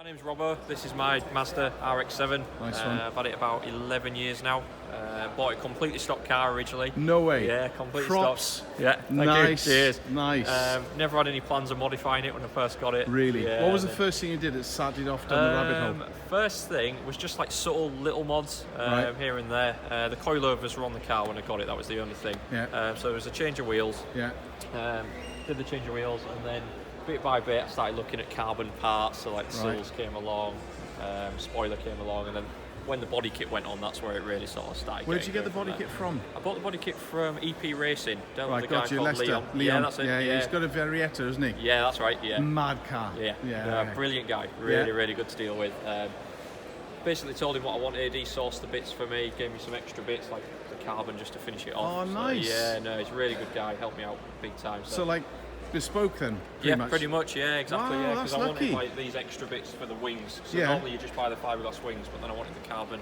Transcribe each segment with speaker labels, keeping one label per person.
Speaker 1: My name's Robbo. This is my Mazda RX-7.
Speaker 2: Nice one.
Speaker 1: I've had it about 11 years now. Bought a completely stock car originally.
Speaker 2: No way.
Speaker 1: Yeah, completely
Speaker 2: Props.
Speaker 1: stock. Yeah, thank
Speaker 2: Nice.
Speaker 1: you. Cheers.
Speaker 2: Nice.
Speaker 1: Never had any plans of modifying it when I first got it.
Speaker 2: Really?
Speaker 1: Yeah,
Speaker 2: What was the first thing you did that started off down the rabbit hole?
Speaker 1: First thing was just like subtle little mods
Speaker 2: Right.
Speaker 1: here and there. The coilovers were on the car when I got it. That was the only thing.
Speaker 2: Yeah.
Speaker 1: So there was a change of wheels.
Speaker 2: Yeah.
Speaker 1: Did the change of wheels, and then bit by bit I started looking at carbon parts. So like
Speaker 2: Right.
Speaker 1: sills came along, spoiler came along, and then when the body kit went on, that's where it really sort of started.
Speaker 2: Where did you get the
Speaker 1: going
Speaker 2: body
Speaker 1: from
Speaker 2: kit from?
Speaker 1: there. I bought the body kit from EP Racing. Dealt with
Speaker 2: Right,
Speaker 1: a guy
Speaker 2: got you,
Speaker 1: called
Speaker 2: Leicester.
Speaker 1: Leon.
Speaker 2: Leon.
Speaker 1: Yeah, that's it.
Speaker 2: Yeah, he's got a Varietta, isn't he?
Speaker 1: Yeah, that's right. Yeah.
Speaker 2: Mad car.
Speaker 1: Yeah. Brilliant guy. Really good to deal with. Basically told him what I wanted. He sourced the bits for me. Gave me some extra bits like the carbon just to finish it off.
Speaker 2: Oh, nice.
Speaker 1: So, yeah, no, he's a really good guy. Helped me out big time.
Speaker 2: So like bespoke then?
Speaker 1: Pretty much. Yeah, exactly.
Speaker 2: Wow,
Speaker 1: Yeah,
Speaker 2: that's
Speaker 1: because I wanted
Speaker 2: lucky.
Speaker 1: like these extra bits for the wings. So
Speaker 2: Yeah.
Speaker 1: normally you just buy the fiberglass wings, but then I wanted the carbon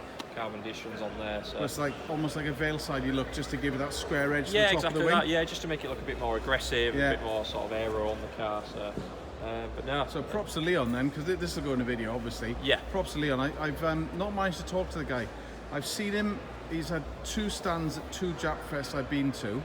Speaker 1: additions on there. So
Speaker 2: It's like almost like a veil-sidey look, just to give it that square edge to
Speaker 1: yeah,
Speaker 2: the top
Speaker 1: exactly
Speaker 2: of the wing.
Speaker 1: that. Yeah, just to make it look a bit more aggressive,
Speaker 2: Yeah.
Speaker 1: a bit more sort of aero on the car. So, but no.
Speaker 2: So props to Leon then, because this will go in a video, obviously.
Speaker 1: Yeah.
Speaker 2: Props to Leon. I've not managed to talk to the guy. I've seen him. He's had 2 stands at 2 Jap Fests I've been to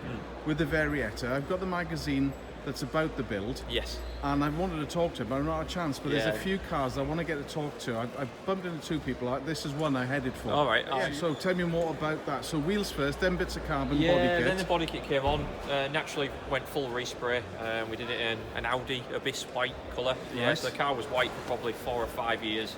Speaker 2: with the Varietta. I've got the magazine that's about the build.
Speaker 1: Yes.
Speaker 2: And I wanted to talk to him, but I'm not had a chance. But there's
Speaker 1: Yeah.
Speaker 2: a few cars I want to get to talk to. I've bumped into 2 people. This is one I headed for.
Speaker 1: All right.
Speaker 2: Yeah. So tell me more about that. So wheels first, then bits of carbon,
Speaker 1: Yeah,
Speaker 2: body kit.
Speaker 1: then the body kit came on. Naturally went full respray. We did it in an Audi Abyss white colour. Yeah,
Speaker 2: Nice.
Speaker 1: so the car was white for probably 4 or 5 years.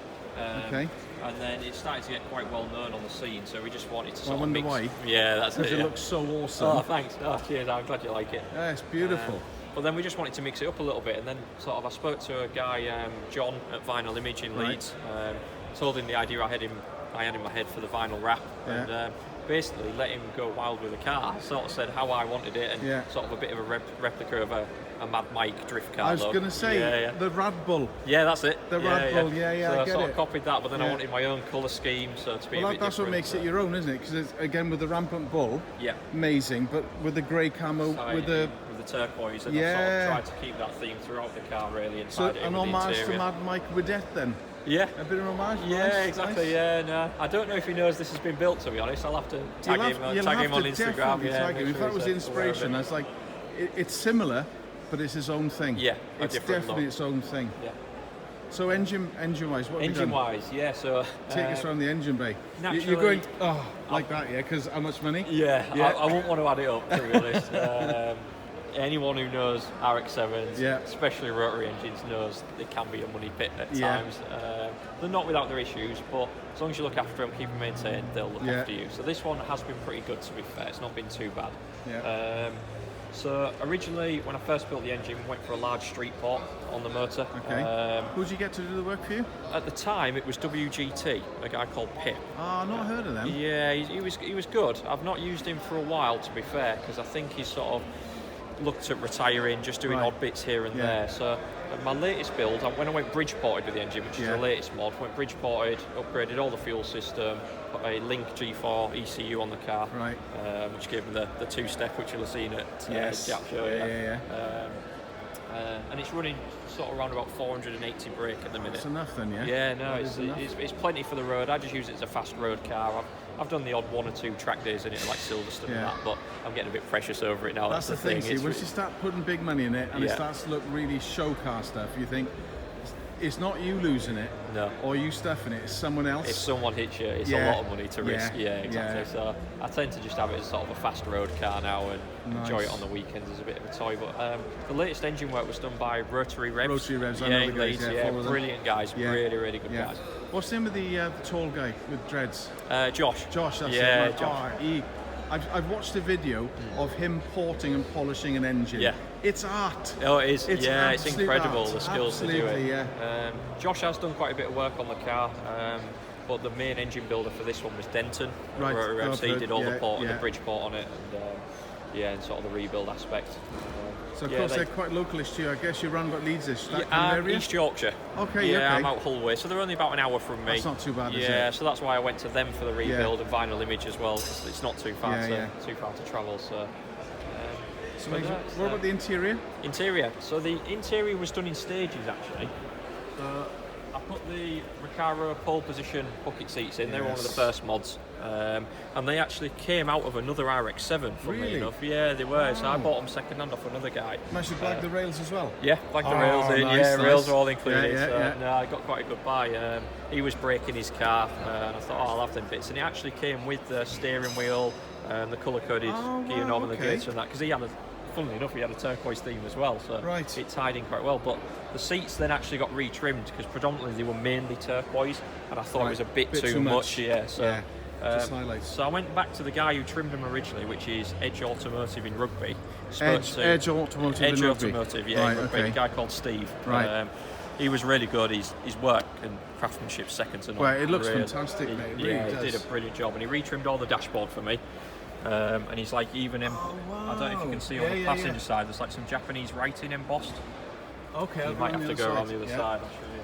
Speaker 2: Okay.
Speaker 1: And then it started to get quite well known on the scene, so we just wanted to
Speaker 2: I
Speaker 1: sort of
Speaker 2: wonder
Speaker 1: mix.
Speaker 2: why.
Speaker 1: Yeah, that's
Speaker 2: Because
Speaker 1: it.
Speaker 2: it
Speaker 1: Yeah.
Speaker 2: looks so awesome.
Speaker 1: Oh, thanks. Oh, cheers. I'm glad you like it.
Speaker 2: Yeah, it's beautiful.
Speaker 1: But then we just wanted to mix it up a little bit, and then sort of I spoke to a guy, John at Vinyl Image in
Speaker 2: Right.
Speaker 1: Leeds. Told him the idea I had in my head for the vinyl wrap,
Speaker 2: Yeah.
Speaker 1: and basically let him go wild with the car. Sort of said how I wanted it, and
Speaker 2: Yeah.
Speaker 1: sort of a bit of a replica of a Mad Mike drift car.
Speaker 2: I was
Speaker 1: look.
Speaker 2: going to say, the Rad Bull.
Speaker 1: Yeah, that's it.
Speaker 2: The Rad Bull, yeah,
Speaker 1: So
Speaker 2: I
Speaker 1: I
Speaker 2: get
Speaker 1: sort
Speaker 2: it.
Speaker 1: of copied that, but then I
Speaker 2: Yeah.
Speaker 1: wanted my own colour scheme, so to be a
Speaker 2: Well,
Speaker 1: bit
Speaker 2: that's what
Speaker 1: different,
Speaker 2: makes
Speaker 1: so.
Speaker 2: it your own, isn't it? Because again, with the rampant bull,
Speaker 1: Yeah.
Speaker 2: amazing, but with the grey camo, with the
Speaker 1: turquoise, and
Speaker 2: Yeah.
Speaker 1: I sort of tried to keep that theme throughout the car, really, and
Speaker 2: so
Speaker 1: tied it in
Speaker 2: an
Speaker 1: with the
Speaker 2: homage to
Speaker 1: interior.
Speaker 2: Mad Mike Widette then.
Speaker 1: Yeah.
Speaker 2: A bit of an homage.
Speaker 1: Yeah,
Speaker 2: nice,
Speaker 1: exactly.
Speaker 2: nice.
Speaker 1: Yeah, no, I don't know if he knows this has been built. To be honest, I'll have to tag him.
Speaker 2: You'll
Speaker 1: Tag
Speaker 2: have
Speaker 1: him on
Speaker 2: to
Speaker 1: Instagram.
Speaker 2: definitely
Speaker 1: Yeah,
Speaker 2: tag
Speaker 1: make
Speaker 2: him. If
Speaker 1: sure
Speaker 2: that was
Speaker 1: he's aware of
Speaker 2: inspiration,
Speaker 1: it.
Speaker 2: I was like, it's similar, but it's his own thing.
Speaker 1: Yeah, a
Speaker 2: it's
Speaker 1: different
Speaker 2: definitely
Speaker 1: look.
Speaker 2: its own thing.
Speaker 1: Yeah.
Speaker 2: So engine-wise, what have you done?
Speaker 1: Engine-wise, yeah. So
Speaker 2: Take us around the engine bay.
Speaker 1: naturally-
Speaker 2: You're going, like that, yeah? Because how much money?
Speaker 1: Yeah,
Speaker 2: Yeah.
Speaker 1: I won't want to add it up. To be honest, anyone who knows RX-7s,
Speaker 2: Yeah.
Speaker 1: especially rotary engines, knows they can be a money pit at
Speaker 2: Yeah.
Speaker 1: times. They're not without their issues, but as long as you look after them, keep them maintained, they'll look
Speaker 2: Yeah.
Speaker 1: after you. So this one has been pretty good, to be fair. It's not been too bad.
Speaker 2: Yeah.
Speaker 1: So originally, when I first built the engine, we went for a large street port on the motor.
Speaker 2: Okay. Who'd you get to do the work for you?
Speaker 1: At the time, it was WGT, a guy called Pip.
Speaker 2: I've not heard of them.
Speaker 1: Yeah, he was good. I've not used him for a while, to be fair, because I think he's sort of looked at retiring, just doing
Speaker 2: Right.
Speaker 1: odd bits here and
Speaker 2: Yeah.
Speaker 1: there. So my latest build, when I went bridge ported with the engine, which is
Speaker 2: Yeah.
Speaker 1: the latest mod, went bridge ported, upgraded all the fuel system, put a Link G4 ECU on the car,
Speaker 2: Right.
Speaker 1: which gave me the 2-step, which you'll have seen at
Speaker 2: Yes.
Speaker 1: Jap Show.
Speaker 2: Yeah.
Speaker 1: And it's running sort of around about 480 brake at the minute.
Speaker 2: That's enough then, yeah?
Speaker 1: Yeah, no,
Speaker 2: That
Speaker 1: it's
Speaker 2: is enough.
Speaker 1: plenty for the road. I just use it as a fast road car. I've done the odd 1 or 2 track days in it, like Silverstone and
Speaker 2: Yeah.
Speaker 1: that, but I'm getting a bit precious over it now.
Speaker 2: That's the thing, see,
Speaker 1: It's
Speaker 2: once you start putting big money in it and it
Speaker 1: Yeah.
Speaker 2: starts to look really show car stuff, you think, it's not you losing it
Speaker 1: No.
Speaker 2: or you stuffing it, it's someone else.
Speaker 1: If someone hits you, it's
Speaker 2: Yeah.
Speaker 1: a lot of money to risk.
Speaker 2: Yeah.
Speaker 1: Yeah, exactly.
Speaker 2: Yeah.
Speaker 1: So I tend to just have it as sort of a fast road car now and enjoy
Speaker 2: Nice.
Speaker 1: it on the weekends as a bit of a toy. But the latest engine work was done by Rotary Revs.
Speaker 2: Rotary Revs, I
Speaker 1: yeah,
Speaker 2: know
Speaker 1: in
Speaker 2: the guys,
Speaker 1: Leeds,
Speaker 2: yeah,
Speaker 1: yeah,
Speaker 2: follow them.
Speaker 1: brilliant guys,
Speaker 2: Yeah.
Speaker 1: really good
Speaker 2: Yeah. What's the name of the tall guy with dreads?
Speaker 1: guys. Josh.
Speaker 2: Josh, that's
Speaker 1: Yeah,
Speaker 2: it.
Speaker 1: Josh.
Speaker 2: I've watched a video of him porting and polishing an engine.
Speaker 1: Yeah.
Speaker 2: It's art.
Speaker 1: Oh, it is.
Speaker 2: It's
Speaker 1: yeah, it's
Speaker 2: absolute
Speaker 1: incredible
Speaker 2: art.
Speaker 1: the skills to do it.
Speaker 2: Absolutely, yeah.
Speaker 1: Josh has done quite a bit of work on the car, but the main engine builder for this one was Denton.
Speaker 2: Right.
Speaker 1: Rotary Revs. He did all
Speaker 2: Yeah,
Speaker 1: the port,
Speaker 2: yeah.
Speaker 1: the bridge port on it, and sort of the rebuild aspect.
Speaker 2: So of
Speaker 1: Yeah,
Speaker 2: course
Speaker 1: they-
Speaker 2: they're quite localish to you. I guess you're around about Leeds-ish, that
Speaker 1: Yeah,
Speaker 2: kind of area?
Speaker 1: East Yorkshire.
Speaker 2: Okay,
Speaker 1: yeah,
Speaker 2: okay.
Speaker 1: I'm out Hull way, so they're only about an hour from me.
Speaker 2: That's not too bad, is
Speaker 1: Yeah,
Speaker 2: it?
Speaker 1: so that's why I went to them for the rebuild and Vinyl Image as well. 'Cause it's not too far
Speaker 2: Yeah,
Speaker 1: too far to travel. So
Speaker 2: So
Speaker 1: but
Speaker 2: amazing.
Speaker 1: no, it's,
Speaker 2: What about the interior?
Speaker 1: interior. So the interior was done in stages actually. So I put the Recaro pole position bucket seats in. They were one of the
Speaker 2: Yes.
Speaker 1: first mods, and they actually came out of another RX-7. Funnily
Speaker 2: Really?
Speaker 1: enough, yeah, they were. So I
Speaker 2: Wow.
Speaker 1: bought them second hand off another guy.
Speaker 2: Managed to blag the rails as well.
Speaker 1: Yeah, like the
Speaker 2: Oh,
Speaker 1: rails in.
Speaker 2: nice,
Speaker 1: Yeah, rails
Speaker 2: nice.
Speaker 1: are all included.
Speaker 2: Yeah, yeah,
Speaker 1: so
Speaker 2: yeah.
Speaker 1: no, I got quite a good buy. He was braking his car, and I thought, oh, I'll have them bits. And it actually came with the steering wheel, the colour-coded
Speaker 2: Oh,
Speaker 1: gear
Speaker 2: wow,
Speaker 1: knob and the
Speaker 2: okay.
Speaker 1: gates and that. Because he had funnily enough, he had a turquoise theme as well, so
Speaker 2: Right.
Speaker 1: it tied in quite well. But the seats then actually got retrimmed because predominantly they were mainly turquoise, and I thought it was a bit too much. Yeah, so.
Speaker 2: Yeah. Just highlights.
Speaker 1: So I went back to the guy who trimmed them originally, which is Edge Automotive in Rugby.
Speaker 2: Edge Automotive
Speaker 1: Edge
Speaker 2: in Rugby.
Speaker 1: Automotive, yeah,
Speaker 2: Right,
Speaker 1: in Rugby.
Speaker 2: okay.
Speaker 1: A guy called Steve.
Speaker 2: Right.
Speaker 1: He was really good. His work and craftsmanship second to none.
Speaker 2: Well, it looks
Speaker 1: Really.
Speaker 2: fantastic, mate. It
Speaker 1: Yeah,
Speaker 2: really
Speaker 1: he did
Speaker 2: does.
Speaker 1: a brilliant job, and he retrimmed all the dashboard for me. And he's like even I don't know if you can see on the passenger side. There's like some Japanese writing embossed.
Speaker 2: Okay,
Speaker 1: You might have to go around the other
Speaker 2: yeah.
Speaker 1: side. I'll show you.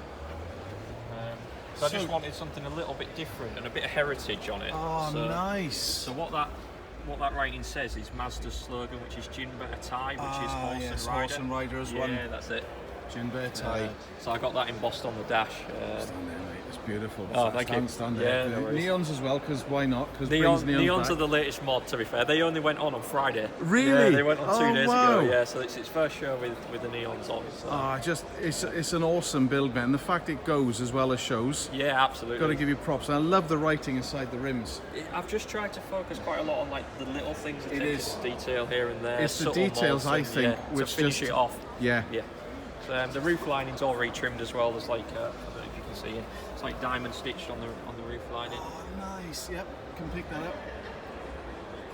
Speaker 1: So I just wanted something a little bit different and a bit of heritage on it.
Speaker 2: Oh,
Speaker 1: so,
Speaker 2: nice.
Speaker 1: So what that writing says is Mazda's slogan, which is Jin Better Tai, which is horse
Speaker 2: yes,
Speaker 1: and rider.
Speaker 2: horse and rider as
Speaker 1: yeah,
Speaker 2: one.
Speaker 1: that's it.
Speaker 2: Jin Bear tie.
Speaker 1: So I got that embossed on the dash.
Speaker 2: Stand there, mate. It's beautiful.
Speaker 1: Oh, thank you.
Speaker 2: Stand
Speaker 1: Yeah,
Speaker 2: there.
Speaker 1: no worries.
Speaker 2: Neons as well, because why not? Because
Speaker 1: Neons are the latest mod, to be fair. They only went on Friday.
Speaker 2: Really?
Speaker 1: Yeah, they went on 2 days
Speaker 2: wow.
Speaker 1: ago. Yeah, so it's its first show with the neons on. So.
Speaker 2: It's an awesome build, man. The fact it goes as well as shows.
Speaker 1: Yeah, absolutely.
Speaker 2: Got to give you props. And I love the writing inside the rims.
Speaker 1: I've just tried to focus quite a lot on like the little things,
Speaker 2: It is.
Speaker 1: detail here and there.
Speaker 2: It's the
Speaker 1: subtle
Speaker 2: details,
Speaker 1: mods
Speaker 2: I
Speaker 1: and,
Speaker 2: think,
Speaker 1: yeah,
Speaker 2: which
Speaker 1: to finish
Speaker 2: just-
Speaker 1: it off.
Speaker 2: Yeah.
Speaker 1: Yeah. So, the roof lining's all retrimmed as well. There's like I don't know if you can see it. It's like diamond stitched on the roof lining.
Speaker 2: Oh, nice. Yep. Can pick that up.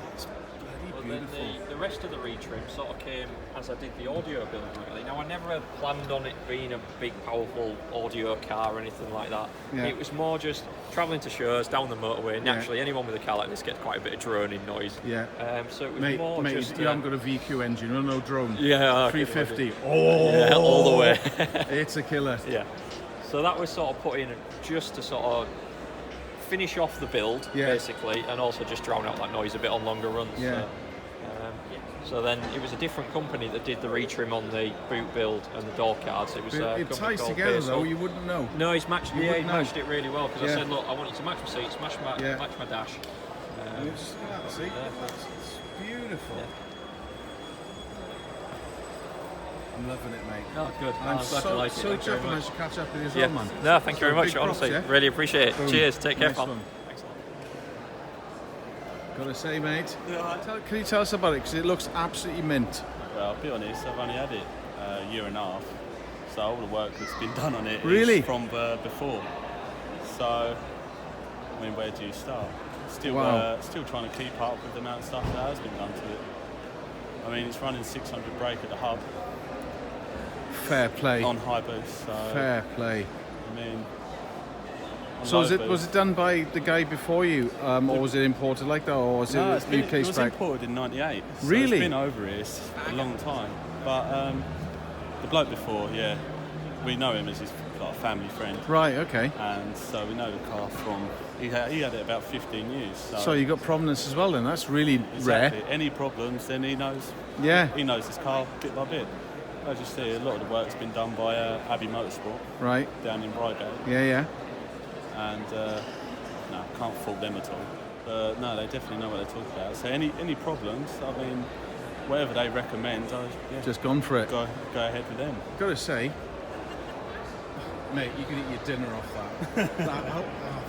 Speaker 2: That's
Speaker 1: But
Speaker 2: bloody beautiful.
Speaker 1: then the rest of the retrim sort of came as I did the audio build, really. Now, I never had planned on it being a big, powerful audio car or anything like that.
Speaker 2: Yeah.
Speaker 1: It was more just travelling to shows, down the motorway. Naturally, anyone with a car like this gets quite a bit of droning noise.
Speaker 2: Yeah.
Speaker 1: So it was
Speaker 2: Mate,
Speaker 1: more just...
Speaker 2: you haven't got a VQ engine or no drone.
Speaker 1: Yeah, I can
Speaker 2: 350.
Speaker 1: yeah, all the way.
Speaker 2: It's a killer.
Speaker 1: Yeah. So that was sort of put in just to sort of finish off the build,
Speaker 2: Yeah.
Speaker 1: basically, and also just drown out that noise a bit on longer runs.
Speaker 2: Yeah.
Speaker 1: So then it was a different company that did the retrim on the boot build and the door cards. It was a
Speaker 2: It
Speaker 1: company
Speaker 2: ties
Speaker 1: called
Speaker 2: together
Speaker 1: Basil.
Speaker 2: though, you wouldn't know.
Speaker 1: No, he's matched.
Speaker 2: You
Speaker 1: Yeah, he
Speaker 2: wouldn't know.
Speaker 1: matched it really well because
Speaker 2: Yeah.
Speaker 1: I said, look, I want you to match my seats, match my dash.
Speaker 2: See? It's beautiful.
Speaker 1: Yeah.
Speaker 2: I'm loving it, mate.
Speaker 1: Oh, good.
Speaker 2: I'm
Speaker 1: glad you
Speaker 2: so
Speaker 1: liked it. Thank you very
Speaker 2: chuffed I
Speaker 1: much.
Speaker 2: should catch up with you as
Speaker 1: Yeah.
Speaker 2: well, man.
Speaker 1: No, thank you very much.
Speaker 2: big props,
Speaker 1: Honestly,
Speaker 2: yeah?
Speaker 1: really appreciate it.
Speaker 2: Boom.
Speaker 1: Cheers. Take care,
Speaker 2: Nice
Speaker 1: pal.
Speaker 2: one.
Speaker 1: Thanks a lot.
Speaker 2: Gotta say, mate. Can you tell us about it? Because it looks absolutely mint.
Speaker 3: Well, I'll be honest, I've only had it a year and a half, so all the work that's been done on it
Speaker 2: Really?
Speaker 3: is from before. So, I mean, where do you start? Still,
Speaker 2: Wow.
Speaker 3: still trying to keep up with the amount of stuff that has been done to it. I mean, it's running 600 brake at the hub
Speaker 2: Fair play.
Speaker 3: on high boost, so
Speaker 2: Fair play.
Speaker 3: I mean. on
Speaker 2: So
Speaker 3: low
Speaker 2: was it done by the guy before you, or was it imported like that, or was
Speaker 3: No,
Speaker 2: it UK
Speaker 3: it was
Speaker 2: spec?
Speaker 3: imported in '98. So
Speaker 2: Really?
Speaker 3: It's been over here a long time. But the bloke before, yeah, we know him as his like, family friend.
Speaker 2: Right. Okay.
Speaker 3: And so we know the car from, he had it about 15 years.
Speaker 2: So you got provenance as well, then. That's really
Speaker 3: exactly.
Speaker 2: rare.
Speaker 3: Any problems, then he knows
Speaker 2: Yeah.
Speaker 3: his car bit by bit. As you see, a lot of the work's been done by Abbey Motorsport
Speaker 2: Right.
Speaker 3: down in Reigate.
Speaker 2: Yeah.
Speaker 3: And no, can't fault them at all. But no, they definitely know what they're talking about. So any problems, I mean, whatever they recommend,
Speaker 2: Just gone for it.
Speaker 3: go ahead with them.
Speaker 2: Gotta say, mate, you can eat your dinner off that.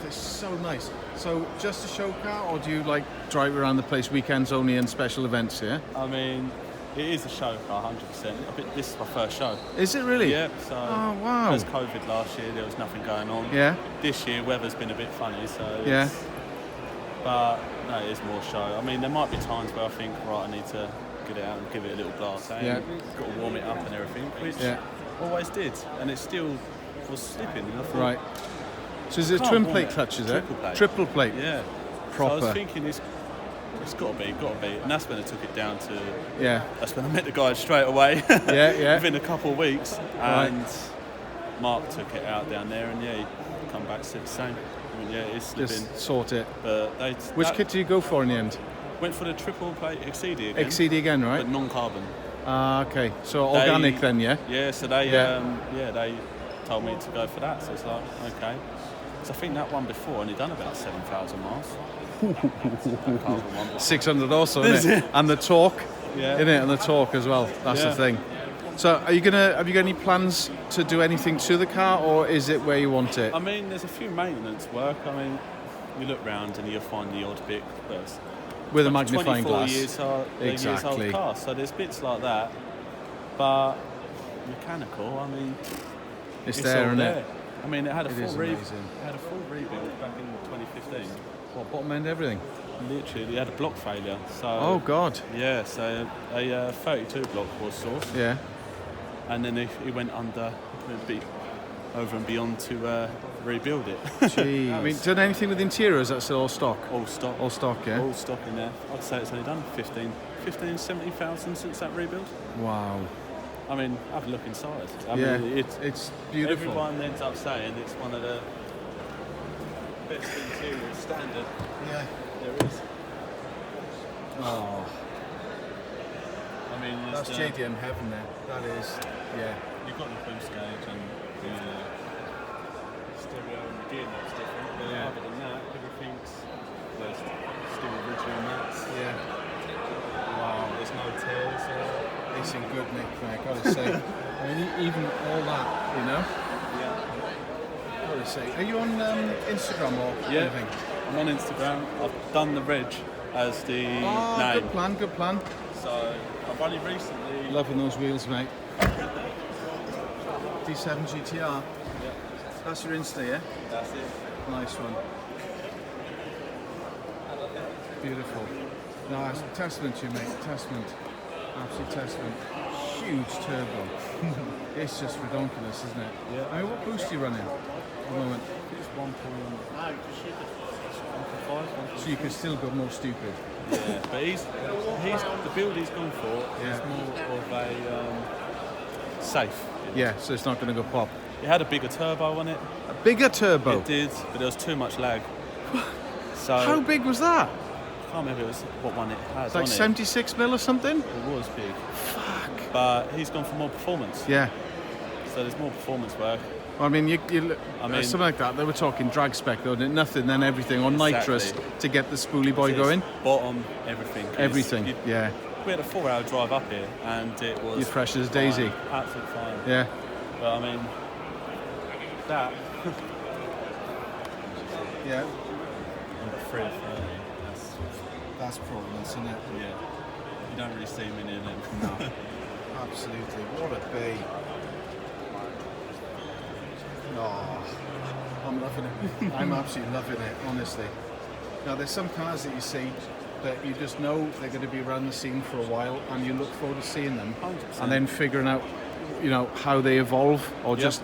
Speaker 2: It's so nice. So, just a show car, or do you like drive around the place weekends only and special events? Yeah.
Speaker 3: I mean, it is a show car, 100%. This is my first show.
Speaker 2: Is it really?
Speaker 3: Yep. So
Speaker 2: Oh wow.
Speaker 3: there's COVID last year, there was nothing going on.
Speaker 2: Yeah.
Speaker 3: This year, weather's been a bit funny, so
Speaker 2: Yeah.
Speaker 3: But no, it is more show. I mean, there might be times where I think, right, I need to get it out and give it a little blast.
Speaker 2: Yeah.
Speaker 3: Got to warm it up and everything, which
Speaker 2: Yeah.
Speaker 3: always did, and it still was slipping. And I thought,
Speaker 2: Right. So is it
Speaker 3: Can't
Speaker 2: twin
Speaker 3: warm
Speaker 2: plate
Speaker 3: it.
Speaker 2: clutch? Is it?
Speaker 3: Triple plate.
Speaker 2: Triple plate.
Speaker 3: Yeah.
Speaker 2: Proper.
Speaker 3: So I was thinking, it's got to be, and that's when I took it down to.
Speaker 2: Yeah.
Speaker 3: That's when I met the guy straight away.
Speaker 2: Yeah.
Speaker 3: Within a couple of weeks,
Speaker 2: Right.
Speaker 3: and Mark took it out down there, and yeah, he come back said the same. I mean, yeah, it's slipping.
Speaker 2: Just sort it.
Speaker 3: But
Speaker 2: Which kit do you go for in the end?
Speaker 3: went for the triple plate XCD again,
Speaker 2: XCD again, right?
Speaker 3: but non-carbon.
Speaker 2: Okay. So organic then, yeah.
Speaker 3: Yeah, so they
Speaker 2: Yeah.
Speaker 3: they told me to go for that. So it's like, okay. So I think that one before only done about 7,000 miles.
Speaker 2: 600 also, isn't it? And the torque,
Speaker 3: Yeah.
Speaker 2: isn't it? And the torque as well. That's the
Speaker 3: Yeah.
Speaker 2: thing. So have you got any plans to do anything to the car, or is it where you want it?
Speaker 3: I mean, there's a few maintenance work. I mean, you look round and you'll find the odd bit that's
Speaker 2: With a magnifying
Speaker 3: 24
Speaker 2: glass.
Speaker 3: years old
Speaker 2: Exactly.
Speaker 3: car. So there's bits like that. But mechanical, I mean,
Speaker 2: It's
Speaker 3: all
Speaker 2: there, isn't
Speaker 3: there.
Speaker 2: it?
Speaker 3: I mean, it had a
Speaker 2: It is
Speaker 3: full
Speaker 2: amazing.
Speaker 3: rebuild back in 2015.
Speaker 2: What, bottom end, everything?
Speaker 3: Literally, it had a block failure. So
Speaker 2: Oh God.
Speaker 3: yeah, so a 32 block was sourced,
Speaker 2: Yeah.
Speaker 3: and then he went over and beyond to rebuild it.
Speaker 2: Jeez. I mean, done anything with interiors? That's all stock.
Speaker 3: All stock.
Speaker 2: All stock, yeah.
Speaker 3: All stock in there. I'd say it's only done 70,000 since that rebuild.
Speaker 2: Wow.
Speaker 3: I mean, have a look inside. I
Speaker 2: Yeah.
Speaker 3: mean,
Speaker 2: It's beautiful.
Speaker 3: everyone ends up saying it's one of the best interior standard
Speaker 2: Yeah.
Speaker 3: there is.
Speaker 2: Oh,
Speaker 3: I mean,
Speaker 2: that's JDM heaven there. That is. Yeah.
Speaker 3: You've got the boost gauge and the stereo and the gear notes different. But
Speaker 2: Yeah.
Speaker 3: other than that, everything's there's still original mats.
Speaker 2: Yeah.
Speaker 3: Wow, there's no tears.
Speaker 2: It's in good nick, mate. Gotta say. I mean, even all that, you know.
Speaker 3: Yeah.
Speaker 2: Gotta say. Are you on Instagram or
Speaker 3: Yeah.
Speaker 2: anything?
Speaker 3: I'm on Instagram. I've done the reg as the
Speaker 2: Oh,
Speaker 3: name.
Speaker 2: good plan. Good plan.
Speaker 3: So I've only recently.
Speaker 2: Loving those wheels, mate. D7 GTR.
Speaker 3: Yeah,
Speaker 2: That's your Insta, yeah?
Speaker 3: that's it.
Speaker 2: Nice one. Beautiful. No, it's a testament to you, mate. Testament. Absolute testament. Huge turbo. It's just ridiculous, isn't it?
Speaker 3: Yeah.
Speaker 2: I mean, what boost are you running at the moment?
Speaker 3: It's 1.5.
Speaker 2: So you could still go more stupid.
Speaker 3: Yeah, but he's the build he's gone for
Speaker 2: Yeah.
Speaker 3: is more of a safe.
Speaker 2: Yeah, so it's not going to go pop.
Speaker 3: It had a bigger turbo on it.
Speaker 2: A bigger turbo.
Speaker 3: It did, but there was too much lag. So
Speaker 2: How big was that?
Speaker 3: I can't remember what one it had
Speaker 2: It's like
Speaker 3: on
Speaker 2: 76 mil or something?
Speaker 3: it. It was big,
Speaker 2: Fuck.
Speaker 3: but he's gone for more performance.
Speaker 2: Yeah.
Speaker 3: So there's more performance work.
Speaker 2: I mean, you
Speaker 3: I mean-
Speaker 2: something like that. They were talking drag spec, though, didn't it? Nothing, then everything on nitrous
Speaker 3: Exactly.
Speaker 2: to get the spoolie boy
Speaker 3: It's
Speaker 2: going.
Speaker 3: Bottom, everything. 'Cause
Speaker 2: Everything. Yeah.
Speaker 3: We had a 4-hour drive up here, and it was
Speaker 2: You're fresh as a daisy.
Speaker 3: fine, absolutely fine.
Speaker 2: Yeah.
Speaker 3: But I mean, that
Speaker 2: Yeah.
Speaker 3: number 3 or 30.
Speaker 2: That's Providence, isn't it?
Speaker 3: Yeah, you don't really see many of them.
Speaker 2: No. Absolutely. What a bee. Oh, I'm loving it. I'm absolutely loving it, honestly. Now, there's some cars that you see that you just know they're going to be around the scene for a while, and you look forward to seeing them,
Speaker 3: 100%.
Speaker 2: and then figuring out, how they evolve, or
Speaker 3: Yep.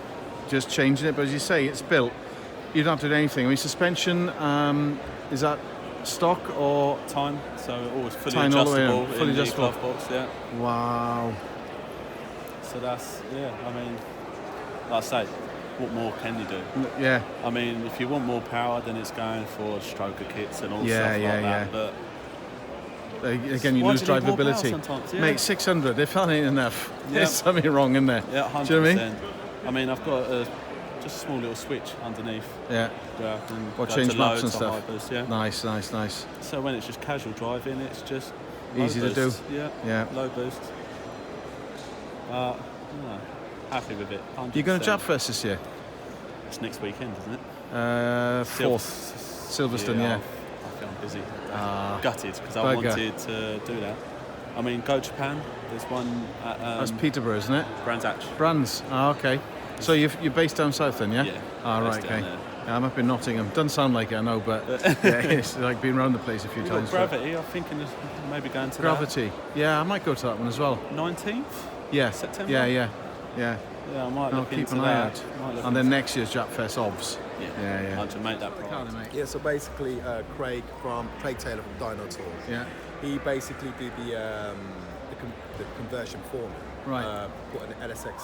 Speaker 2: just changing it. But as you say, it's built. You don't have to do anything. I mean, suspension, is that stock or?
Speaker 3: Time, so always fully
Speaker 2: Time all the way
Speaker 3: adjustable
Speaker 2: in, fully
Speaker 3: in the
Speaker 2: adjustable.
Speaker 3: glove box. Yeah.
Speaker 2: Wow.
Speaker 3: So that's I mean, like I say, what more can you do?
Speaker 2: Yeah.
Speaker 3: I mean, if you want more power, then it's going for stroker kits and all
Speaker 2: Yeah,
Speaker 3: stuff
Speaker 2: yeah,
Speaker 3: like
Speaker 2: yeah.
Speaker 3: that. But
Speaker 2: Again, you
Speaker 3: Why
Speaker 2: lose
Speaker 3: do you need more power
Speaker 2: drivability.
Speaker 3: sometimes? Yeah.
Speaker 2: Mate, 600, if that ain't enough,
Speaker 3: Yeah.
Speaker 2: there's something wrong in there.
Speaker 3: yeah, 100%.
Speaker 2: Do you know what I mean?
Speaker 3: I mean, I've got just a small little switch underneath.
Speaker 2: Yeah.
Speaker 3: Where I can
Speaker 2: Or
Speaker 3: go
Speaker 2: change
Speaker 3: to
Speaker 2: maps
Speaker 3: low,
Speaker 2: and
Speaker 3: to
Speaker 2: stuff.
Speaker 3: hypers, yeah.
Speaker 2: Nice, nice, nice.
Speaker 3: So when it's just casual driving, it's just low
Speaker 2: Easy to do.
Speaker 3: boost. Yeah.
Speaker 2: Yeah.
Speaker 3: Low boost. No, happy with it. 100%.
Speaker 2: You're going to Jap Fest this year?
Speaker 3: It's next weekend, isn't it?
Speaker 2: 4th. Silverstone, yeah.
Speaker 3: I feel I'm busy.
Speaker 2: Ah.
Speaker 3: Gutted because I
Speaker 2: Bugger.
Speaker 3: wanted to do that. I mean, go Japan. There's one at
Speaker 2: That's Peterborough, isn't it?
Speaker 3: Brands Hatch.
Speaker 2: Brands. Ah, okay. So you're based down south then, yeah?
Speaker 3: Yeah,
Speaker 2: Ah, right,
Speaker 3: based down
Speaker 2: okay.
Speaker 3: there.
Speaker 2: Yeah, I'm up in Nottingham. Doesn't sound like it, I know, but yeah, it's like been around the place a few
Speaker 3: We've got
Speaker 2: times. but-
Speaker 3: Gravity. I'm thinking of maybe going to
Speaker 2: Gravity. Yeah, I might go to that one as well.
Speaker 3: that. 19th.
Speaker 2: Yeah.
Speaker 3: September?
Speaker 2: Yeah. Yeah,
Speaker 3: Yeah, I might
Speaker 2: I'll
Speaker 3: look
Speaker 2: keep
Speaker 3: into
Speaker 2: an eye
Speaker 3: that.
Speaker 2: out.
Speaker 3: Might look
Speaker 2: And then
Speaker 3: into-
Speaker 2: next year's Jap Fest, obvs.
Speaker 3: yeah,
Speaker 2: yeah.
Speaker 3: I'll to make that priority.
Speaker 4: Yeah, so basically, Craig Taylor from Dyno Tour.
Speaker 2: Yeah.
Speaker 4: He basically did the conversion for me.
Speaker 2: Right.
Speaker 4: Put an LSX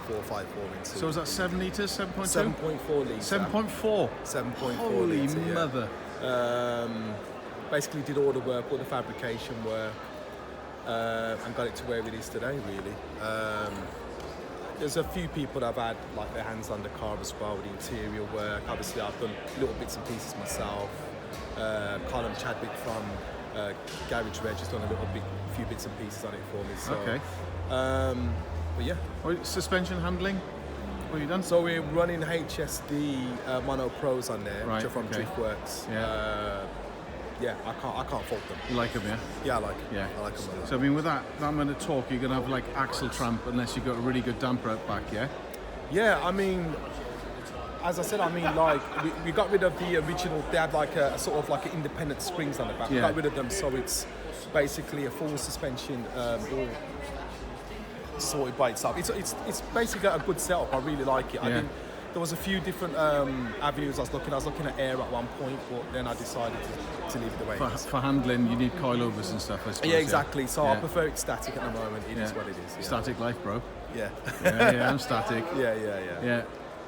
Speaker 4: 454 into.
Speaker 2: So was that 7 litres, 7.2?
Speaker 4: 7.4 litre.
Speaker 2: 7.4.
Speaker 4: 7.4
Speaker 2: Holy
Speaker 4: litre, yeah.
Speaker 2: mother.
Speaker 4: Basically did all the work, all the fabrication work, and got it to where it is today, really. there's a few people that have had like their hands on the car as well, with the interior work. Obviously, I've done little bits and pieces myself. Colin Chadwick from Garage Reg has done a few bits and pieces on it for me. So,
Speaker 2: Okay.
Speaker 4: but yeah.
Speaker 2: Suspension handling? What have you done?
Speaker 4: So we're running HSD Mono Pros on there,
Speaker 2: Right,
Speaker 4: which are from
Speaker 2: okay.
Speaker 4: Driftworks.
Speaker 2: Yeah.
Speaker 4: Yeah, I can't fault them.
Speaker 2: You like them, yeah?
Speaker 4: Yeah, I like them.
Speaker 2: Yeah.
Speaker 4: I like them a lot.
Speaker 2: So I mean, with that amount of torque, you're gonna have like axle tramp unless you've got a really good damper at back, yeah?
Speaker 4: Yeah, I mean, as I said, like we got rid of the original. They had like a sort of like independent springs on the back. We
Speaker 2: Yeah.
Speaker 4: got rid of them, so it's basically a full suspension, all sorted by itself. It's basically a good setup. I really like it. I
Speaker 2: Yeah.
Speaker 4: think there was a few different avenues I was looking. I was looking at air at one point, but then I decided to leave it the way it is.
Speaker 2: For handling, you need coilovers and stuff, I suppose.
Speaker 4: Yeah, exactly. So I
Speaker 2: Yeah.
Speaker 4: prefer it static at the moment. It is what it is. Yeah.
Speaker 2: Static life, bro.
Speaker 4: Yeah.
Speaker 2: Yeah, I'm static.
Speaker 4: yeah.
Speaker 2: Yeah,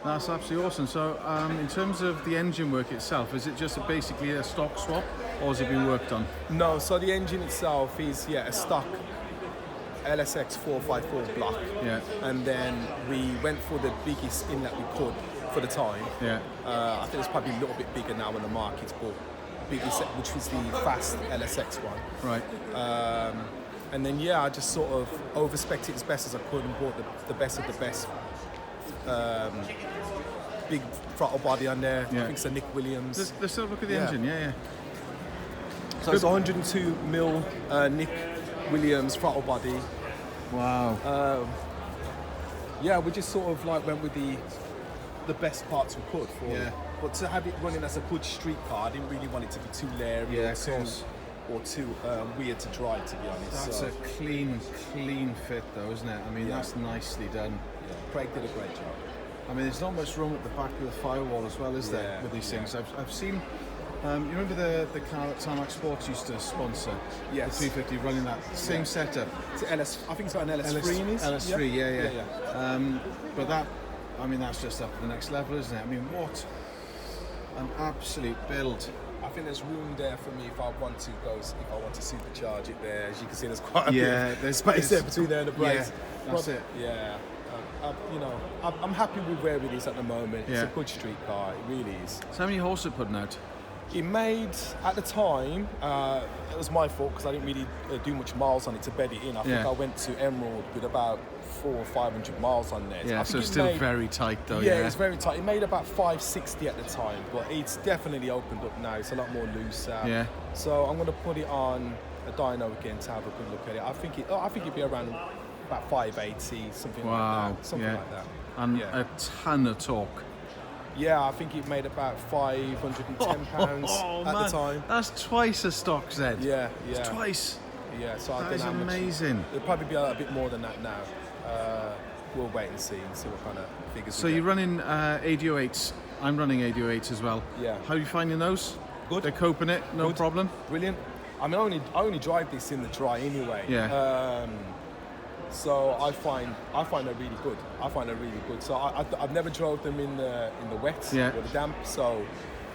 Speaker 2: that's absolutely awesome. So, in terms of the engine work itself, is it just basically a stock swap, or has it been worked on?
Speaker 4: No, so the engine itself is a stock LSX 454 block.
Speaker 2: Yeah.
Speaker 4: And then we went for the biggest inlet we could for the time.
Speaker 2: Yeah.
Speaker 4: I think it's probably a little bit bigger now in the market, but biggest, which was the fast LSX one.
Speaker 2: Right.
Speaker 4: And then I just sort of over-spec'd it as best as I could and bought the best of the best. Big throttle body on there.
Speaker 2: Yeah.
Speaker 4: I think it's a Nick Williams.
Speaker 2: Let's have a look at the
Speaker 4: Yeah.
Speaker 2: engine. Yeah.
Speaker 4: So it's 102 mil Nick Williams throttle body.
Speaker 2: Wow.
Speaker 4: Yeah, we just sort of like went with the best parts we could for
Speaker 2: Yeah.
Speaker 4: it. But to have it running as a good street car, I didn't really want it to be too leery
Speaker 2: Yeah,
Speaker 4: or
Speaker 2: of
Speaker 4: too
Speaker 2: course.
Speaker 4: weird to drive, to be honest.
Speaker 2: That's
Speaker 4: So,
Speaker 2: a clean fit, though, isn't it? I mean,
Speaker 4: Yeah.
Speaker 2: that's nicely done.
Speaker 4: yeah, Craig did a great job.
Speaker 2: I mean, there's not much room at the back of the firewall as well, is there,
Speaker 4: Yeah,
Speaker 2: with these
Speaker 4: yeah.
Speaker 2: things? I've seen. You remember the car that Tarmac Sports used to sponsor?
Speaker 4: Yes.
Speaker 2: The 350 running that same
Speaker 4: Yeah.
Speaker 2: setup.
Speaker 4: It's I think it's got an LS3 in it.
Speaker 2: LS3, yeah.
Speaker 4: yeah.
Speaker 2: But that, I mean, that's just up to the next level, isn't it? I mean, what an absolute build.
Speaker 4: I think there's room there for me if I want to supercharge it there. As you can see, there's quite a
Speaker 2: Yeah,
Speaker 4: bit of
Speaker 2: there's
Speaker 4: space there between there and the brakes.
Speaker 2: Yeah, that's it.
Speaker 4: Yeah. I'm happy with where it is at the moment. It's
Speaker 2: Yeah.
Speaker 4: a good street car. It really is.
Speaker 2: So how many horse are putting out?
Speaker 4: It made, at the time, it was my fault because I didn't really do much miles on it to bed it in. I think
Speaker 2: Yeah.
Speaker 4: I went to Emerald with about 400 or 500 miles on there.
Speaker 2: Yeah,
Speaker 4: I
Speaker 2: so
Speaker 4: think
Speaker 2: it's
Speaker 4: it
Speaker 2: still
Speaker 4: made-
Speaker 2: very tight, though.
Speaker 4: Yeah,
Speaker 2: Yeah,
Speaker 4: it's very tight. It made about 560 at the time, but it's definitely opened up now. It's a lot more loose.
Speaker 2: Yeah.
Speaker 4: So I'm going to put it on a dyno again to have a good look at it. I think it'd be around about 580, something
Speaker 2: Wow.
Speaker 4: like that. Something
Speaker 2: yeah.
Speaker 4: like that.
Speaker 2: And
Speaker 4: Yeah.
Speaker 2: a ton of torque.
Speaker 4: Yeah, I think it made about £510 at the time.
Speaker 2: That's twice a stock Z.
Speaker 4: Yeah,
Speaker 2: It's
Speaker 4: yeah.
Speaker 2: twice.
Speaker 4: Yeah, so I
Speaker 2: That
Speaker 4: don't
Speaker 2: is
Speaker 4: know how much.
Speaker 2: amazing.
Speaker 4: It'll probably be a bit more than that now. We'll wait and see what kind of figures.
Speaker 2: So
Speaker 4: we
Speaker 2: you're
Speaker 4: get.
Speaker 2: running 808s. I'm running 808s as well.
Speaker 4: Yeah.
Speaker 2: How are you finding those?
Speaker 4: Good.
Speaker 2: They're coping it, no
Speaker 4: Good.
Speaker 2: problem.
Speaker 4: Brilliant. I mean, I only drive this in the dry anyway.
Speaker 2: Yeah.
Speaker 4: So I find they're really good. So I've never drove them in the wet
Speaker 2: Yeah.
Speaker 4: or the damp. So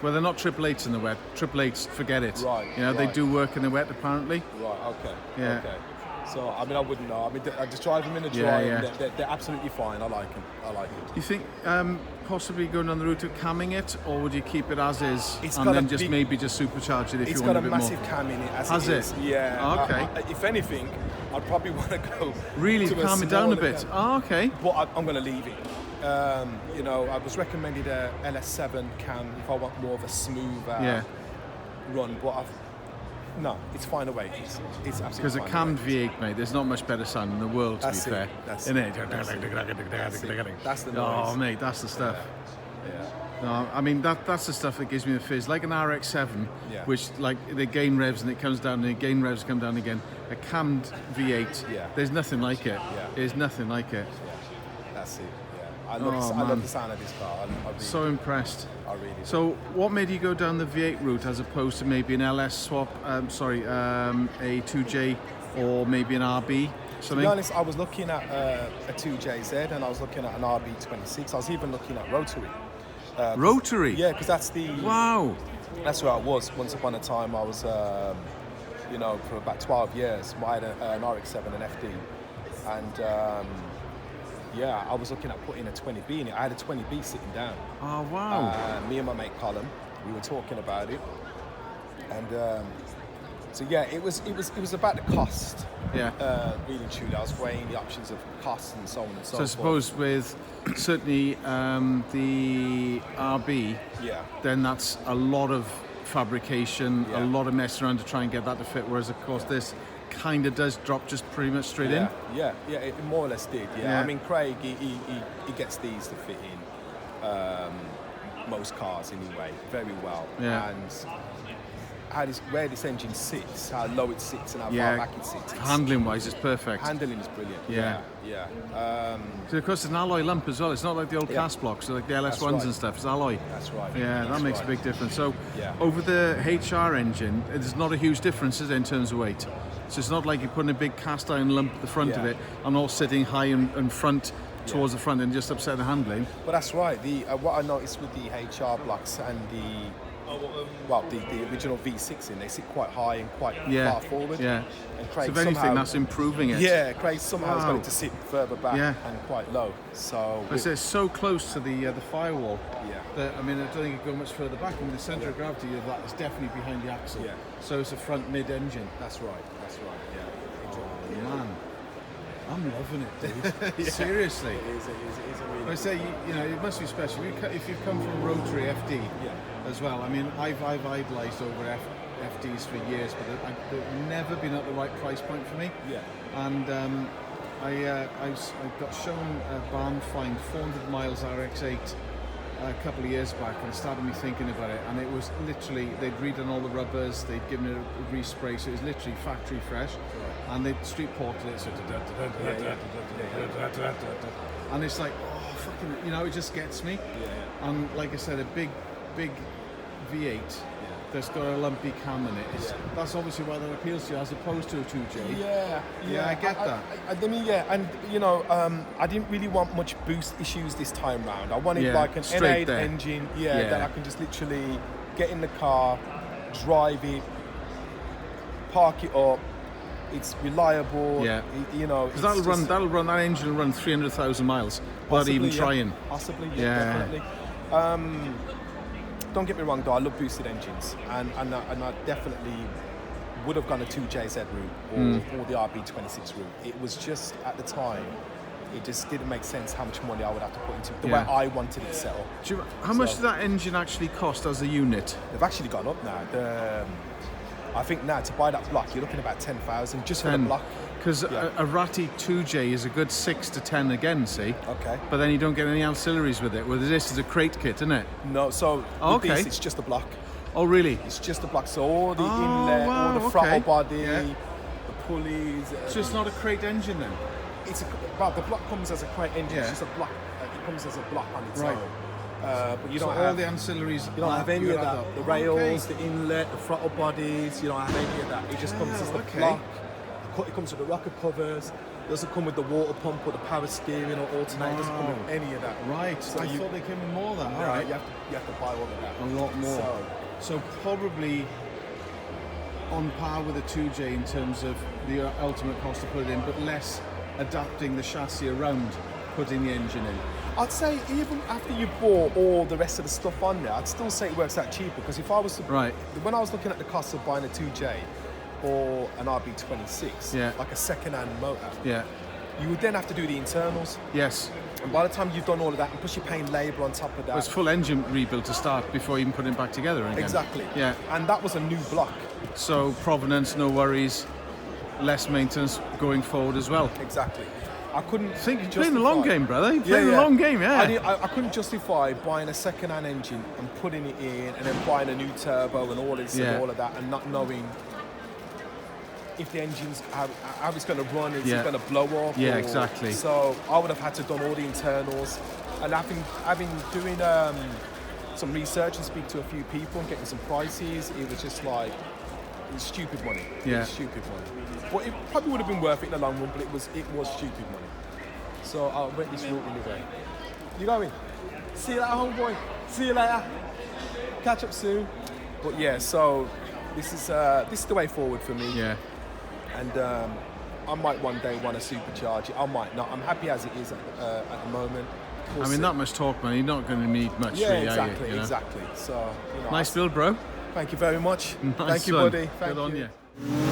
Speaker 2: Well, they're not 888s in the wet. 888s, forget it.
Speaker 4: Right,
Speaker 2: You know, they
Speaker 4: right.
Speaker 2: do work in the wet apparently.
Speaker 4: right, okay,
Speaker 2: Yeah.
Speaker 4: okay. So I mean, I wouldn't know. I mean, I just drive them in the dry.
Speaker 2: Yeah,
Speaker 4: And
Speaker 2: yeah.
Speaker 4: they're absolutely fine. I like them.
Speaker 2: Do you think possibly going on the route of camming it, or would you keep it as is
Speaker 4: It's
Speaker 2: and
Speaker 4: got a
Speaker 2: then just
Speaker 4: big-
Speaker 2: maybe just supercharge it if
Speaker 4: It's
Speaker 2: you
Speaker 4: got
Speaker 2: want
Speaker 4: a
Speaker 2: a bit
Speaker 4: massive
Speaker 2: more?
Speaker 4: cam in it. As
Speaker 2: Has
Speaker 4: it?
Speaker 2: it?
Speaker 4: Is. Yeah.
Speaker 2: Okay.
Speaker 4: If anything, I'd probably want to go
Speaker 2: Really
Speaker 4: to
Speaker 2: calm it down a
Speaker 4: smaller
Speaker 2: bit.
Speaker 4: cam.
Speaker 2: Oh, okay.
Speaker 4: But I'm going to leave it. I was recommended a LS7 cam if I want more of a smoother
Speaker 2: Yeah.
Speaker 4: run. But no, it's fine away. It's absolutely
Speaker 2: Because a
Speaker 4: fine
Speaker 2: cammed
Speaker 4: away.
Speaker 2: V8, mate, there's not much better sound in the world, to
Speaker 4: That's
Speaker 2: be
Speaker 4: it.
Speaker 2: fair.
Speaker 4: That's
Speaker 2: Isn't
Speaker 4: it.
Speaker 2: it?
Speaker 4: That's it. That's the
Speaker 2: Oh,
Speaker 4: noise.
Speaker 2: mate, that's the stuff.
Speaker 4: Yeah.
Speaker 2: No, I mean that's the stuff that gives me the fizz. Like an RX-7,
Speaker 4: Yeah.
Speaker 2: which like they gain revs and it comes down and it gain revs, come down again. A cammed V8,
Speaker 4: Yeah.
Speaker 2: there's nothing like it.
Speaker 4: Yeah.
Speaker 2: There's nothing like it.
Speaker 4: That's it. Yeah. I
Speaker 2: Oh,
Speaker 4: love
Speaker 2: man.
Speaker 4: the sound of this car. I really
Speaker 2: So
Speaker 4: do.
Speaker 2: impressed.
Speaker 4: I really do.
Speaker 2: So, what made you go down the V8 route as opposed to maybe an LS swap? A 2J or maybe an RB?
Speaker 4: To
Speaker 2: Something.
Speaker 4: be honest, I was looking at a 2JZ and I was looking at an RB26. I was even looking at rotary.
Speaker 2: Rotary.
Speaker 4: Yeah, because that's the
Speaker 2: Wow.
Speaker 4: that's where I was. Once upon a time, I was, for about 12 years. I had an RX-7 and FD, and Yeah, I was looking at putting a 20B in it. I had a 20B sitting down.
Speaker 2: Oh wow.
Speaker 4: Me and my mate Colin, we were talking about it, and so yeah, it was about the cost.
Speaker 2: Yeah.
Speaker 4: Really truly, I was weighing the options of costs and so on and so
Speaker 2: So I
Speaker 4: forth.
Speaker 2: suppose with certainly the RB,
Speaker 4: Yeah.
Speaker 2: then that's a lot of fabrication,
Speaker 4: Yeah.
Speaker 2: a lot of messing around to try and get that to fit. Whereas of course this kind of does drop just pretty much straight in.
Speaker 4: Yeah, it more or less did. Yeah,
Speaker 2: Yeah.
Speaker 4: I mean Craig, he gets these to fit in most cars anyway, very well.
Speaker 2: Yeah.
Speaker 4: And where this engine sits, how low it sits, and how
Speaker 2: Yeah.
Speaker 4: far back it sits.
Speaker 2: Handling wise, it's perfect.
Speaker 4: Handling is brilliant.
Speaker 2: Yeah.
Speaker 4: Yeah.
Speaker 2: So of course it's an alloy lump as well. It's not like the old
Speaker 4: Yeah.
Speaker 2: cast blocks, so like the LS1s
Speaker 4: That's right.
Speaker 2: and stuff. It's alloy.
Speaker 4: That's right.
Speaker 2: Yeah, that
Speaker 4: That's
Speaker 2: makes
Speaker 4: right.
Speaker 2: a big difference. So
Speaker 4: Yeah.
Speaker 2: over the HR engine, there's not a huge difference is there, in terms of weight. So it's not like you're putting a big cast iron lump at the front of
Speaker 4: Yeah.
Speaker 2: it and all sitting high and front towards the front and just upset the handling.
Speaker 4: But that's right. The what I noticed with the HR blocks and the original V6 they sit quite high and quite
Speaker 2: Yeah.
Speaker 4: far forward.
Speaker 2: Yeah.
Speaker 4: And Craig
Speaker 2: So if anything,
Speaker 4: somehow,
Speaker 2: that's improving it.
Speaker 4: yeah, Craig somehow has got
Speaker 2: Wow.
Speaker 4: it to sit further back
Speaker 2: Yeah.
Speaker 4: and quite low. So
Speaker 2: But it's so close to the firewall.
Speaker 4: Yeah.
Speaker 2: That, I mean, I don't think it go much further back. I mean, the centre of gravity of that is definitely behind the axle.
Speaker 4: Yeah.
Speaker 2: So it's a front mid engine.
Speaker 4: that's right. Yeah.
Speaker 2: Oh, man, I'm loving it, dude. Seriously.
Speaker 4: It is a really
Speaker 2: I say, you know, it must be special. If you've come from rotary FD as well. I mean, I've idolised over FDs for years, but they've never been at the right price point for me.
Speaker 4: Yeah.
Speaker 2: And I got shown a barn find 400 miles RX-8 a couple of years back, and it started me thinking about it. And it was literally, they'd redone all the rubbers, they'd given it a respray, so it was literally factory fresh. And they'd street ported it, so and it's like, oh fucking, you know, it just gets me. And like I said, a big V8 that's got a lumpy cam in it. That's obviously why that appeals to you as opposed to a 2J.
Speaker 4: Yeah,
Speaker 2: I get that.
Speaker 4: I mean, yeah, and you know, I didn't really want much boost issues this time round. I wanted like an
Speaker 2: straight
Speaker 4: N8
Speaker 2: there.
Speaker 4: engine, that I can just literally get in the car, drive it, park it up. It's reliable. You know,
Speaker 2: because that engine will run 300,000 miles without even trying.
Speaker 4: Possibly, definitely. Don't get me wrong though, I love boosted engines, and I definitely would have gone a 2JZ route or the RB26 route. It was just at the time, it just didn't make sense how much money I would have to put into it, the way I wanted it set up.
Speaker 2: How much does that engine actually cost as a unit?
Speaker 4: They've actually gone up now. I think now to buy that block, you're looking at about 10,000 just for the block.
Speaker 2: Because a ratty 2J is a good 6 to 10 again, see?
Speaker 4: Okay.
Speaker 2: But then you don't get any ancillaries with it. Well, this is a crate kit, isn't it?
Speaker 4: No, so with this, it's just a block.
Speaker 2: Oh, really?
Speaker 4: It's just a block. So all the inlet, all the throttle body, the pulleys.
Speaker 2: So it's not a crate engine then?
Speaker 4: The block comes as a crate engine. It's just a block. It comes as a block on its own. But you don't have
Speaker 2: all the ancillaries.
Speaker 4: You don't have any of that. The rails, the inlet, the throttle bodies. You don't have any of that. It just comes as the block. It comes with the rocker covers. It doesn't come with the water pump or the power steering or alternator. It doesn't come with any of that.
Speaker 2: Right. So I thought they came with more of that.
Speaker 4: No,
Speaker 2: all right.
Speaker 4: you have to buy all of that.
Speaker 2: A lot more. So probably on par with a 2J in terms of the ultimate cost to put it in, but less adapting the chassis around putting the engine in.
Speaker 4: I'd say even after you bought all the rest of the stuff on there, I'd still say it works out cheaper, because if I was to, when I was looking at the cost of buying a 2J or an RB26, like a second-hand motor, you would then have to do the internals.
Speaker 2: Yes. And
Speaker 4: by the time you've done all of that, and plus you're paying labour on top of that.
Speaker 2: It's full engine rebuild to start before even putting it back together again.
Speaker 4: Exactly.
Speaker 2: Yeah.
Speaker 4: And that was a new block.
Speaker 2: So provenance, no worries, less maintenance going forward as well.
Speaker 4: Exactly. I couldn't
Speaker 2: think you're playing the long game, brother. You're playing the long game,
Speaker 4: I couldn't justify buying a second-hand engine and putting it in, and then buying a new turbo and all this and all of that, and not knowing if the engine's how it's going to run, is it going to blow up?
Speaker 2: Yeah, exactly.
Speaker 4: So I would have had to done all the internals, and having doing some research and speak to a few people and getting some prices, it was just like, it was stupid money.
Speaker 2: Yeah.
Speaker 4: It was stupid money. Well, it probably would have been worth it in the long run, but it was stupid money. So I went this route anyway. You going? See you later, homeboy. See you later. Catch up soon. But yeah, so this is the way forward for me.
Speaker 2: Yeah.
Speaker 4: And I might one day want to supercharge it. I might not. I'm happy as it is at the moment. We'll
Speaker 2: I mean,
Speaker 4: see.
Speaker 2: that much torque, man. You're not going to need much,
Speaker 4: Yeah,
Speaker 2: really,
Speaker 4: exactly,
Speaker 2: are you? You know?
Speaker 4: exactly. So, you know,
Speaker 2: Nice build, bro.
Speaker 4: Thank you very much.
Speaker 2: Nice
Speaker 4: Thank you,
Speaker 2: one.
Speaker 4: buddy. Thank
Speaker 2: Good on
Speaker 4: you.
Speaker 2: you.